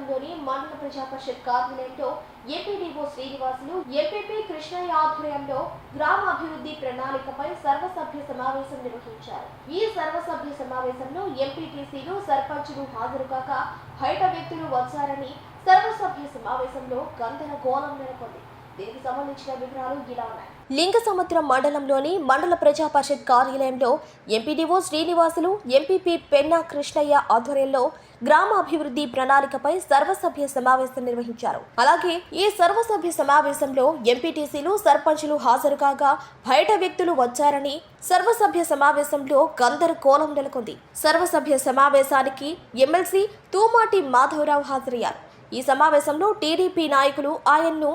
మండలంలోని మండల ప్రజా పరిషత్ కార్యాలయంలో ఎంపీడీఓ శ్రీనివాసులు ఎంపీపీ కృష్ణయ్య ఆధ్వర్యంలో గ్రామ అభివృద్ధి ప్రణాళికపై సర్వసభ్య సమావేశం నిర్వహించారు. ఈ సర్వసభ్య సమావేశంలో ఎంపీటీసీలు సర్పంచులు హాజరు కాక బయట వ్యక్తులు వచ్చారని సర్వసభ్య సమావేశంలో గందరగోళం నెలకొంది. దీనికి సంబంధించిన వివరాలు ఇలా ఉన్నాయి. లింగసముద్రం మండలంలోని మండల ప్రజా పరిషత్ కార్యాలయంలో ఎంపీడీఓ శ్రీనివాసులు ఎంపీపీ పెన్నా కృష్ణయ్య ఆధ్వర్యంలో గ్రామ అభివృద్ధి ప్రణాళికపై సర్వసభ్య సమావేశం నిర్వహించారు. అలాగే ఈ సర్వసభ్య సమావేశంలో ఎంపీటీసీలు సర్పంచులు హాజరు కాగా బయట వ్యక్తులు వచ్చారని సర్వసభ్య సమావేశంలో గందరగోళం నెలకొంది. సర్వసభ్య సమావేశానికి ఎమ్మెల్సీ తూమాటి మాధవరావు హాజరయ్యారు. ఈ సమావేశంలో టీడీపీ నాయకులు ఆయన్ను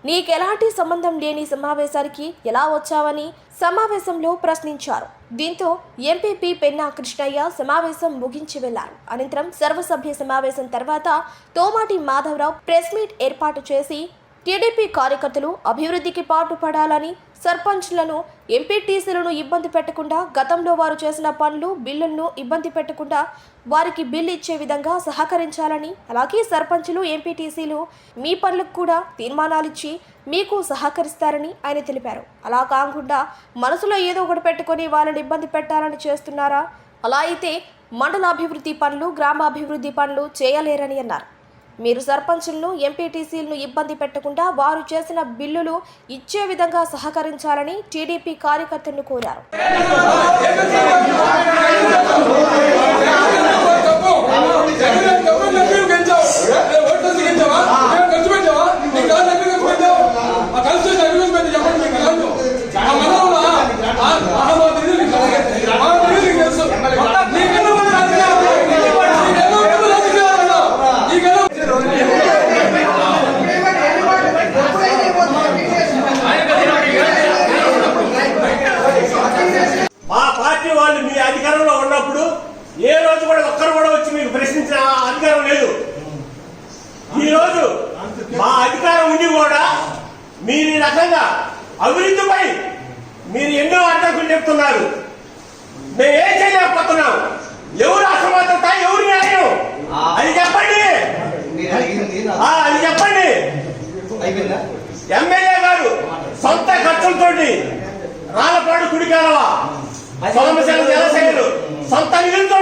నీకెలాంటి సంబంధం లేని సమావేశానికి ఎలా వచ్చావని సమావేశంలో ప్రశ్నించారు. దీంతో ఎంపీపీ పెన్నా కృష్ణయ్య సమావేశం ముగించి వెళ్లారు. అనంతరం సర్వసభ్య సమావేశం తర్వాత తోమాటి మాధవరావు ప్రెస్ మీట్ ఏర్పాటు చేసి టీడీపీ కార్యకర్తలు అభివృద్ధికి పాటుపడాలని, సర్పంచ్లను ఎంపీటీసీలను ఇబ్బంది పెట్టకుండా, గతంలో వారు చేసిన పనులు బిల్లులను ఇబ్బంది పెట్టకుండా వారికి బిల్లు ఇచ్చే విధంగా సహకరించాలని, అలాగే సర్పంచులు ఎంపీటీసీలు మీ పనులకు కూడా తీర్మానాలిచ్చి మీకు సహకరిస్తారని ఆయన తెలిపారు. అలా కాకుండా మనసులో ఏదో ఒకటి పెట్టుకొని వాళ్ళని ఇబ్బంది పెట్టాలని చేస్తున్నారా? అలా అయితే మండల అభివృద్ధి పనులు, గ్రామాభివృద్ధి పనులు చేయలేరని అన్నారు. మీరు సర్పంచులను ఎంపీటీసీలను ఇబ్బంది పెట్టకుండా వారు చేసిన బిల్లులు ఇచ్చే విధంగా సహకరించాలని టీడీపీ కార్యకర్తలను కోరారు. మీ అధికారంలో ఉన్నప్పుడు ఏ రోజు కూడా ఒక్కరు కూడా వచ్చి మీకు ప్రశ్నించిన అధికారం లేదు. ఈ రోజు మా అధికారం ఉండి కూడా మీరు ఈ రకంగా అభివృద్ధిపై మీరు ఎన్నో అడ్డంకులు చెప్తున్నారు. మేము ఏం చేయలేకపోతున్నాం. ఎవరు అసమర్థత, ఎవరు న్యాయం అది చెప్పండి. అది చెప్పండి. ఎమ్మెల్యే గారు సొంత ఖర్చులతోటి రాళ్ళపాడు కుడికాలవ సోమశేల జలశైలు సొంత నిధులతో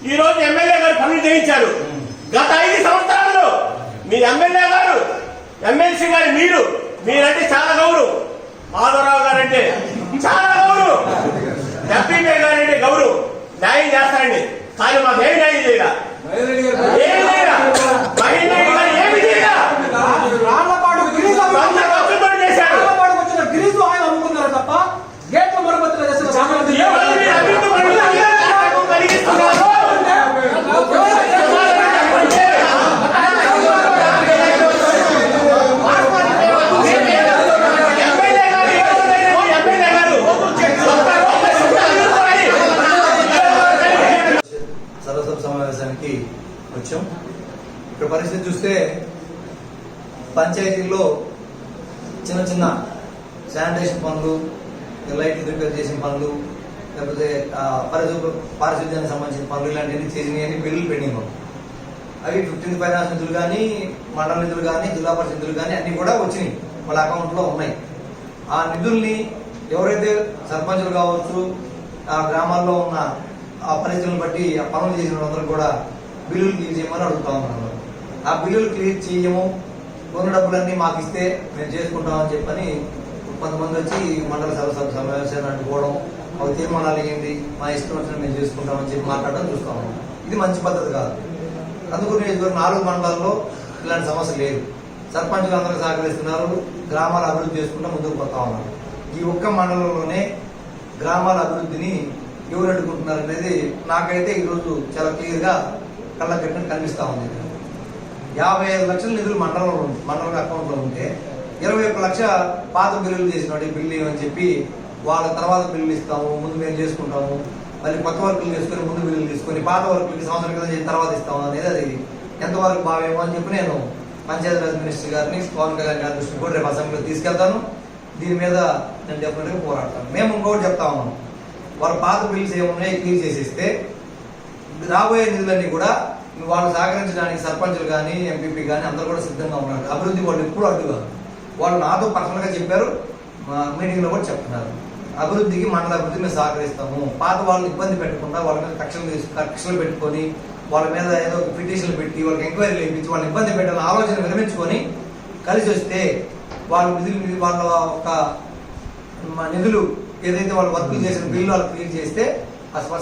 ఈ రోజు ఎమ్మెల్యే గారు పనులు చేయించారు. గత 5 సంవత్సరాల్లో మీ ఎమ్మెల్యే గారు, ఎమ్మెల్సీ గారు మీరంటే చాలా గౌరవం. మాధవరావు గారంటే చాలా గౌరవం. ఎంపీపీ గారంటే గౌరవం. న్యాయం చేస్తారండి. కానీ మాకు ఏమి న్యాయం చేయరా? ఏమి చేయరా? సొంత ఖర్చుతో చేశారు. తప్ప గేట్ల మరమ్మతులు సర్వసభ సమావేశానికి వచ్చాం. ఇక్కడ పరిస్థితి చూస్తే పంచాయతీల్లో చిన్న చిన్న శానిటేషన్ పనులు, లైట్లు రిపేర్ చేసిన పనులు, లేకపోతే పారిశుద్ధ్యానికి సంబంధించిన పనులు ఇలాంటివన్నీ చేసినవి బిల్లులు పెండింగ్ ఉన్నాయి. అవి 15th ఫైనాన్స్ నిధులు కానీ, మండల నిధులు కానీ, జిల్లా పరిషత్ నిధులు కానీ అన్ని కూడా వచ్చినాయి, వాళ్ళ అకౌంట్లో ఉన్నాయి. ఆ నిధుల్ని ఎవరైతే సర్పంచులు కావచ్చు, ఆ గ్రామాల్లో ఉన్న ఆ పరిస్థితులను బట్టి ఆ పనులు చేసిన వాళ్ళందరూ కూడా బిల్లులు క్లియర్ చేయమని అడుగుతా ఉన్నారు. ఆ బిల్లులు క్లియర్ చేయము, కొన్న డబ్బులన్నీ మాకు ఇస్తే మేము చేసుకుంటామని చెప్పని కొంతమంది వచ్చి మండల సర్వసభ సమావేశాన్ని అడ్డుకోవడం, అవి తీర్మానాలు ఏంటి మా ఇష్టం వచ్చిన మేము చేసుకుంటామని చెప్పి మాట్లాడడం చూస్తాము. ఇది మంచి పద్ధతి కాదు. అందుకు నియోజకవర్గం 4 మండలాల్లో ఇలాంటి సమస్య లేదు. సర్పంచులు అందరూ సహకరిస్తున్నారు, గ్రామాల అభివృద్ధి చేసుకుంటూ ముందుకు పోతా ఉన్నారు. ఈ ఒక్క మండలంలోనే గ్రామాల అభివృద్ధిని ఎవరు అడ్డుకుంటున్నారు అనేది నాకైతే ఈరోజు చాలా క్లియర్ గా కళ్ళ కట్టినట్టు కనిపిస్తా ఉంది. 55 లక్షల నిధులు మండల అకౌంట్ లో ఉంటే 21 లక్ష పాత బిల్లులు చేసినాడు. బిల్లు ఏమని చెప్పి వాళ్ళ తర్వాత బిల్లులు ఇస్తాము, ముందు మేము చేసుకుంటాము, మళ్ళీ కొత్త వర్కులు చేసుకుని ముందు బిల్లులు తీసుకొని పాత వర్కులకి సంవత్సరం క్రితం తర్వాత ఇస్తాము అనేది అది ఎంతవరకు భావేమో అని చెప్పి నేను పంచాయతీరాజ్ మినిస్టర్ గారిని, పవన్ కళ్యాణ్ గారి దృష్టికి కూడా రేపు అసెంబ్లీలో తీసుకెళ్తాను. దీని మీద నేను డెఫినెట్ గా పోరాడతాను. మేము ఇంకోటి చెప్తా ఉన్నాం, వాళ్ళ పాత బిల్స్ ఏమున్నాయి క్లియర్ చేసేస్తే రాబోయే నిధులన్నీ కూడా వాళ్ళు సహకరించడానికి సర్పంచులు కానీ ఎంపీపీ కానీ అందరూ కూడా సిద్ధంగా ఉన్నారు. అభివృద్ధి వాళ్ళు ఎప్పుడు అడ్డుగా వాళ్ళు నాతో పర్సనల్గా చెప్పారు, మా మీటింగ్లో కూడా చెప్తున్నారు. అభివృద్ధికి మండల అభివృద్ధి మేము సహకరిస్తాము. పాత వాళ్ళని ఇబ్బంది పెట్టకుండా వాళ్ళ మీద కక్షలు పెట్టుకొని వాళ్ళ మీద ఏదో పిటిషన్లు పెట్టి వాళ్ళకి ఎంక్వైరీలు వేయించి వాళ్ళని ఇబ్బంది పెట్టాలని ఆలోచన విరమించుకొని కలిసి వస్తే వాళ్ళ వాళ్ళ ఒక నిధులు ఏదైతే వాళ్ళు వర్క్ చేసిన బిల్లు వాళ్ళు క్లియర్ చేస్తే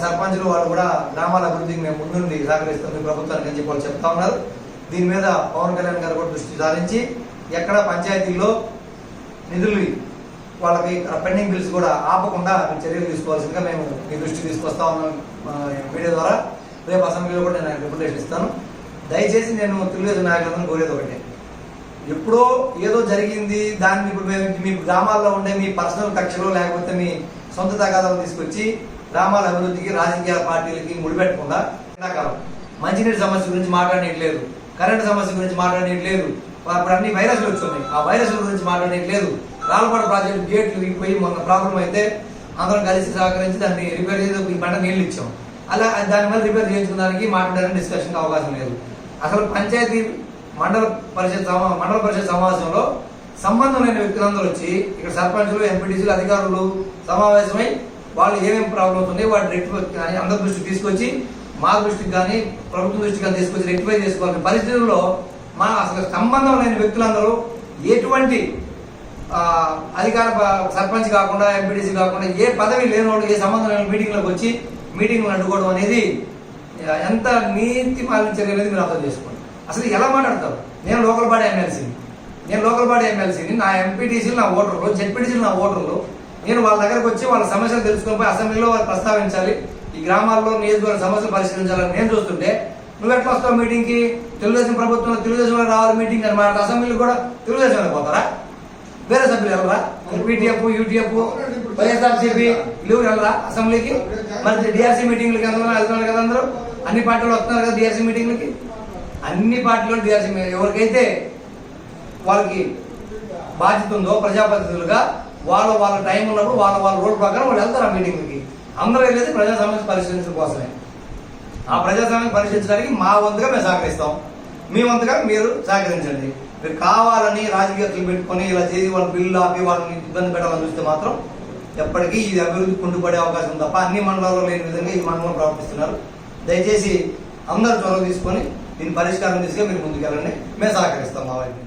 సర్పంచులు వాళ్ళు కూడా గ్రామాల అభివృద్ధికి మేము ముందుండి సహకరిస్తాం మీ ప్రభుత్వానికి అని చెప్పి వాళ్ళు చెప్తా ఉన్నారు. దీని మీద పవన్ కళ్యాణ్ గారు కూడా దృష్టి సారించి ఎక్కడ పంచాయతీల్లో నిధులు వాళ్ళకి పెండింగ్ బిల్స్ కూడా ఆపకుండా చర్యలు తీసుకోవాల్సిందిగా మేము మీ దృష్టికి తీసుకొస్తా ఉన్నాం మీడియా ద్వారా. రేపు అసెంబ్లీలో కూడా నేను రిప్రజెంటేషన్ ఇస్తాను. దయచేసి నేను తెలుగుదేశం నాయకులందరూ కోరేది ఒకటే, ఎప్పుడో ఏదో జరిగింది దాన్ని ఇప్పుడు మీ గ్రామాల్లో ఉండే మీ పర్సనల్ కక్షలో లేకపోతే మీ సొంత తగాదాలు తీసుకొచ్చి గ్రామాల అభివృద్ధికి రాజకీయ పార్టీలకి ముడిపెట్టకుండా ఎండాకాలం మంచినీటి సమస్య గురించి మాట్లాడేయట్లేదు, కరెంటు సమస్య గురించి మాట్లాడేయట్లేదు, ఇప్పుడు అన్ని వైరస్లు వచ్చున్నాయి ఆ వైరస్ల గురించి మాట్లాడేయట్లేదు. రాళ్ళపాడు ప్రాజెక్టు గేట్లు విడిపోయి మొన్న ప్రాబ్లం అయితే అందరం కలిసి సహకరించి దాన్ని రిపేర్ చేసి ఈ పంట నీళ్లు ఇచ్చాం. అలా దాని మీద రిపేర్ చేయించడానికి మాట్లాడడానికి డిస్కషన్కి అవకాశం లేదు. అసలు పంచాయతీ మండల పరిషత్ సమావేశంలో సంబంధం లేని వ్యక్తులందరూ వచ్చి ఇక్కడ సర్పంచులు ఎంపీటీసీలు అధికారులు సమావేశమై వాళ్ళు ఏమేమి ప్రాబ్లమ్స్ ఉన్నాయి వాటి రెక్టిఫై కానీ అందరి దృష్టికి తీసుకొచ్చి మా దృష్టికి కానీ ప్రభుత్వం దృష్టికి కానీ తీసుకొచ్చి రెక్టిఫై చేసుకోవాల్సిన పరిస్థితుల్లో మా అసలు సంబంధం లేని వ్యక్తులందరూ ఎటువంటి అధికార సర్పంచ్ కాకుండా ఎంపీటీసీ కాకుండా ఏ పదవి లేనివాడు ఏ సంబంధం లేని మీటింగ్లోకి వచ్చి మీటింగ్లు అడ్డుకోవడం అనేది ఎంత నీతి పాలించలేదు అనేది మీరు అర్థం చేసుకోండి. అసలు ఎలా మాట్లాడతారు? నేను లోకల్ బాడీ ఎమ్మెల్సీని నా ఎంపీటీసీలు నా ఓటర్లు, జెడ్పీటీసీలు నా ఓటర్లు, నేను వాళ్ళ దగ్గరకు వచ్చి వాళ్ళ సమస్యలు తెలుసుకొని పోయి అసెంబ్లీలో వాళ్ళు ప్రస్తావించాలి, ఈ గ్రామాల్లో నియోజకవర్గ సమస్యలు పరిష్కరించాలని నేను చూస్తుంటే నువ్వు ఎట్లా వస్తావు మీటింగ్కి? తెలుగుదేశం ప్రభుత్వంలో తెలుగుదేశంలో రావాలి మీటింగ్ అని మాట అసెంబ్లీలో కూడా తెలుగుదేశంలో పోతారా? వేరే సభ్యులు వెళ్ళరా? పీటీఎఫ్, యూటీఎఫ్, వైఎస్ఆర్సీపీ వీళ్ళు వెళ్ళరా అసెంబ్లీకి? మరి డిఆర్సీ మీటింగ్లకి వెళ్తున్నారు కదా అందరూ, అన్ని పార్టీలు వస్తున్నారు కదా డిఆర్సీ మీటింగ్లకి. అన్ని పార్టీలు డిఆర్సీ ఎవరికైతే వాళ్ళకి బాధ్యత ఉందో ప్రజాప్రతినిధులుగా వాళ్ళ టైం ఉన్నప్పుడు వాళ్ళ రోడ్ ప్రకారం వాళ్ళు వెళ్తారు ఆ మీటింగ్లకి. అందరూ వెళ్ళేది ప్రజా సమస్య పరిశీలించడం కోసమే. ఆ ప్రజా సమస్య పరిశీలించడానికి మా వంతుగా మేము సహకరిస్తాం, మీ వంతుగా మీరు సహకరించండి. మీరు కావాలని రాజకీయాలు పెట్టుకొని ఇలా చేసి వాళ్ళ బిల్లు ఆపి వాళ్ళని ఇబ్బంది పెట్టాలని చూస్తే మాత్రం ఎప్పటికీ ఇది అభివృద్ధి కుంటుపడే అవకాశం తప్ప అన్ని మండలాల్లో లేని విధంగా ఈ మండలం ప్రవర్తిస్తున్నారు. దయచేసి అందరూ చొరవ తీసుకొని దీని పరిష్కారం తీసుకొని మీరు ముందుకెళ్ళండి, మేము సహకరిస్తాం మా వైపు.